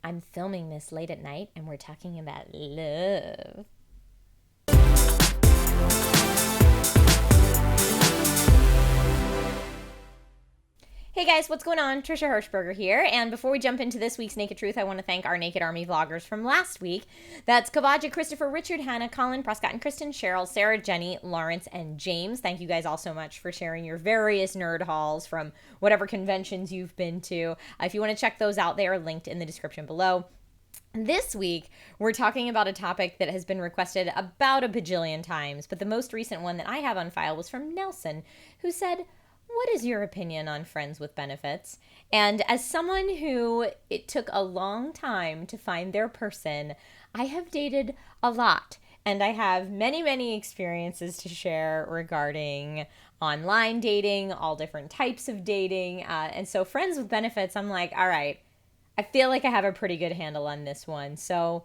I'm filming this late at night and we're talking about love. Hey guys, what's going on? Trisha Hershberger here. And before we jump into this week's Naked Truth, I want to thank our Naked Army vloggers from last week. That's Kavaja, Christopher, Richard, Hannah, Colin, Prescott, and Kristen, Cheryl, Sarah, Jenny, Lawrence, and James. Thank you guys all so much for sharing your various nerd hauls from whatever conventions you've been to. If you want to check those out, they are linked in the description below. This week, we're talking about a topic that has been requested about a bajillion times, but the most recent one that I have on file was from Nelson, who said, "What is your opinion on friends with benefits?" And as someone who it took a long time to find their person, I have dated a lot. And I have many, many experiences to share regarding online dating, all different types of dating. And so friends with benefits, I'm like, all right, I feel like I have a pretty good handle on this one. So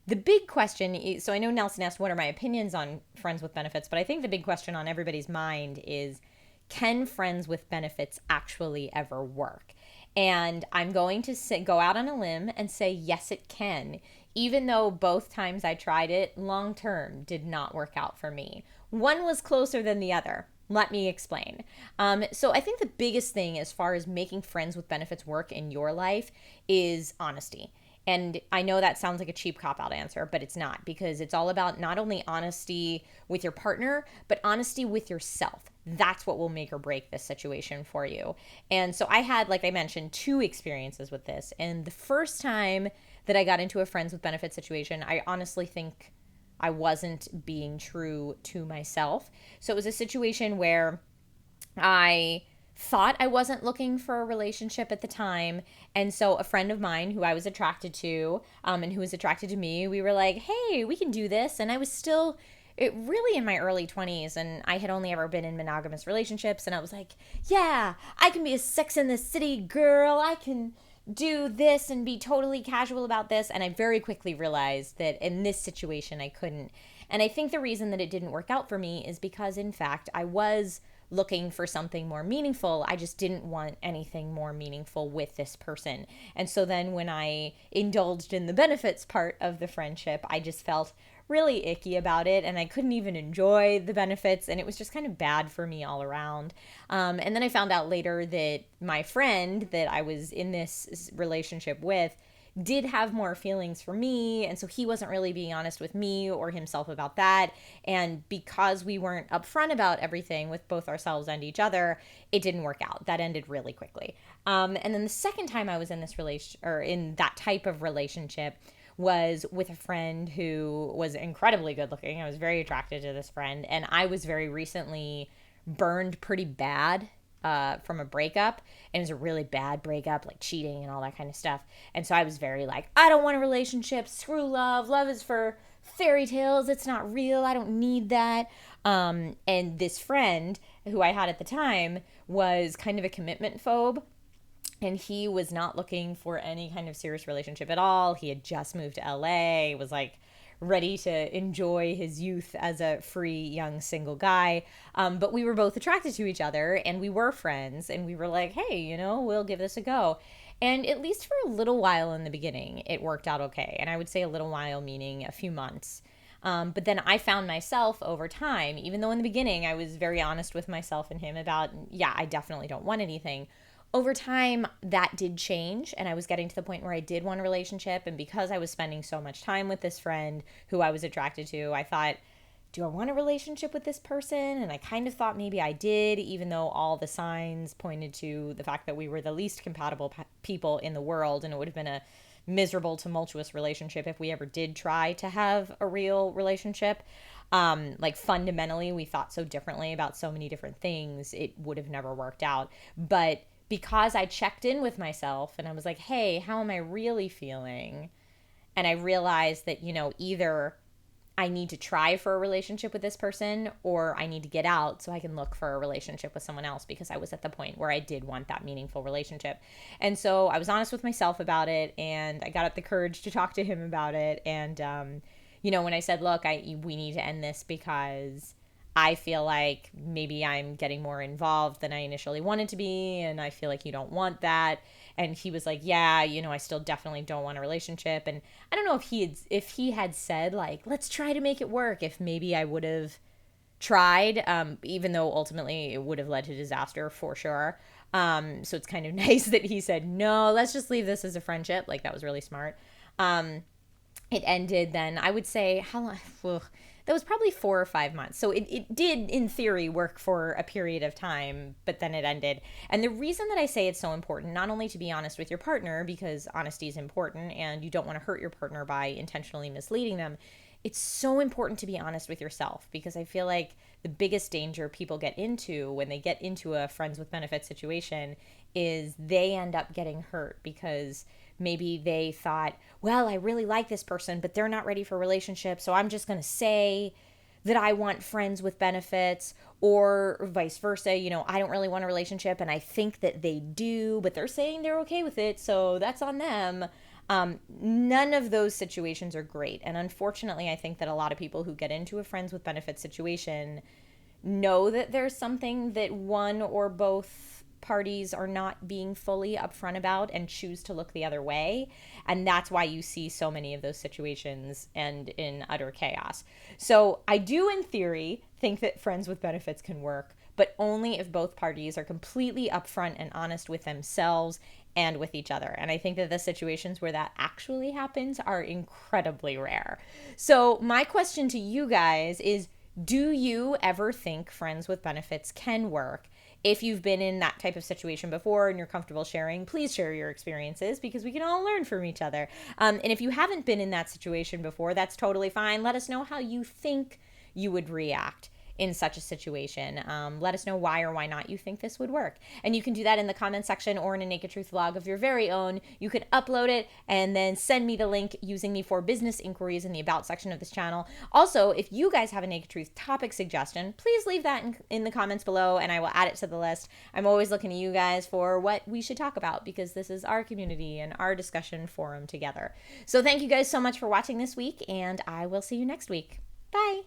the big question, so I know Nelson asked what are my opinions on friends with benefits, but I think the big question on everybody's mind is, can friends with benefits actually ever work? And I'm going to go out on a limb and say, yes, it can, even though both times I tried it long term did not work out for me. One was closer than the other. Let me explain. So I think the biggest thing as far as making friends with benefits work in your life is honesty. And I know that sounds like a cheap cop-out answer, but it's not, because it's all about not only honesty with your partner, but honesty with yourself. That's what will make or break this situation for you. And so I had, like I mentioned, 2 experiences with this. And the first time that I got into a friends with benefits situation, I honestly think I wasn't being true to myself. So it was a situation where I thought I wasn't looking for a relationship at the time. And so a friend of mine who I was attracted to, and who was attracted to me, we were like, hey, we can do this. And I was still really in my early 20s, and I had only ever been in monogamous relationships. And I was like, yeah, I can be a Sex and the City girl. I can do this and be totally casual about this. And I very quickly realized that in this situation, I couldn't. And I think the reason that it didn't work out for me is because, in fact, I was looking for something more meaningful. I just didn't want anything more meaningful with this person. And so then when I indulged in the benefits part of the friendship, I just felt really icky about it, and I couldn't even enjoy the benefits, and it was just kind of bad for me all around. And then I found out later that my friend that I was in this relationship with did have more feelings for me, and so he wasn't really being honest with me or himself about that. And because we weren't upfront about everything with both ourselves and each other, it didn't work out. That ended really quickly. And then the second time I was in this in that type of relationship was with a friend who was incredibly good looking. I was very attracted to this friend, and I was very recently burned pretty bad from a breakup, and it was a really bad breakup, like cheating and all that kind of stuff. And so I was very like, I don't want a relationship, screw love, love is for fairy tales, it's not real, I don't need that. And this friend who I had at the time was kind of a commitment phobe, and he was not looking for any kind of serious relationship at all. He had just moved to LA, was like ready to enjoy his youth as a free young single guy. But we were both attracted to each other, and we were friends, and we were like, hey, we'll give this a go. And at least for a little while in the beginning, it worked out okay. And I would say a little while meaning a few months. But then I found myself over time, even though in the beginning I was very honest with myself and him about, yeah, I definitely don't want anything. Over time, that did change, and I was getting to the point where I did want a relationship. And because I was spending so much time with this friend who I was attracted to, I thought, do I want a relationship with this person? And I kind of thought maybe I did, even though all the signs pointed to the fact that we were the least compatible people in the world, and it would have been a miserable, tumultuous relationship if we ever did try to have a real relationship. Like fundamentally, we thought so differently about so many different things, it would have never worked out. But because I checked in with myself and I was like, hey, how am I really feeling? And I realized that, either I need to try for a relationship with this person, or I need to get out so I can look for a relationship with someone else, because I was at the point where I did want that meaningful relationship. And so I was honest with myself about it, and I got up the courage to talk to him about it. And, when I said, look, we need to end this because I feel like maybe I'm getting more involved than I initially wanted to be, and I feel like you don't want that. And he was like, yeah, I still definitely don't want a relationship. And I don't know if he had said like, let's try to make it work, if maybe I would have tried, even though ultimately it would have led to disaster for sure. So it's kind of nice that he said, no, let's just leave this as a friendship. Like, that was really smart. It ended then, I would say, how long? Ugh, that was probably 4 or 5 months. So it did, in theory, work for a period of time, but then it ended. And the reason that I say it's so important, not only to be honest with your partner, because honesty is important and you don't want to hurt your partner by intentionally misleading them, it's so important to be honest with yourself, because I feel like the biggest danger people get into when they get into a friends with benefits situation is they end up getting hurt because maybe they thought, well, I really like this person, but they're not ready for a relationship, so I'm just going to say that I want friends with benefits, or vice versa. I don't really want a relationship and I think that they do, but they're saying they're okay with it, so that's on them. None of those situations are great. And unfortunately, I think that a lot of people who get into a friends with benefits situation know that there's something that one or both parties are not being fully upfront about and choose to look the other way. And that's why you see so many of those situations end in utter chaos. So I do, in theory, think that friends with benefits can work, but only if both parties are completely upfront and honest with themselves and with each other. And I think that the situations where that actually happens are incredibly rare. So my question to you guys is, do you ever think friends with benefits can work? If you've been in that type of situation before and you're comfortable sharing, please share your experiences, because we can all learn from each other. And if you haven't been in that situation before, that's totally fine. Let us know how you think you would react in such a situation. Let us know why or why not you think this would work. And you can do that in the comment section or in a Naked Truth vlog of your very own. You can upload it and then send me the link using me for business inquiries in the About section of this channel. Also, if you guys have a Naked Truth topic suggestion, please leave that in the comments below and I will add it to the list. I'm always looking to you guys for what we should talk about, because this is our community and our discussion forum together. So thank you guys so much for watching this week, and I will see you next week. Bye.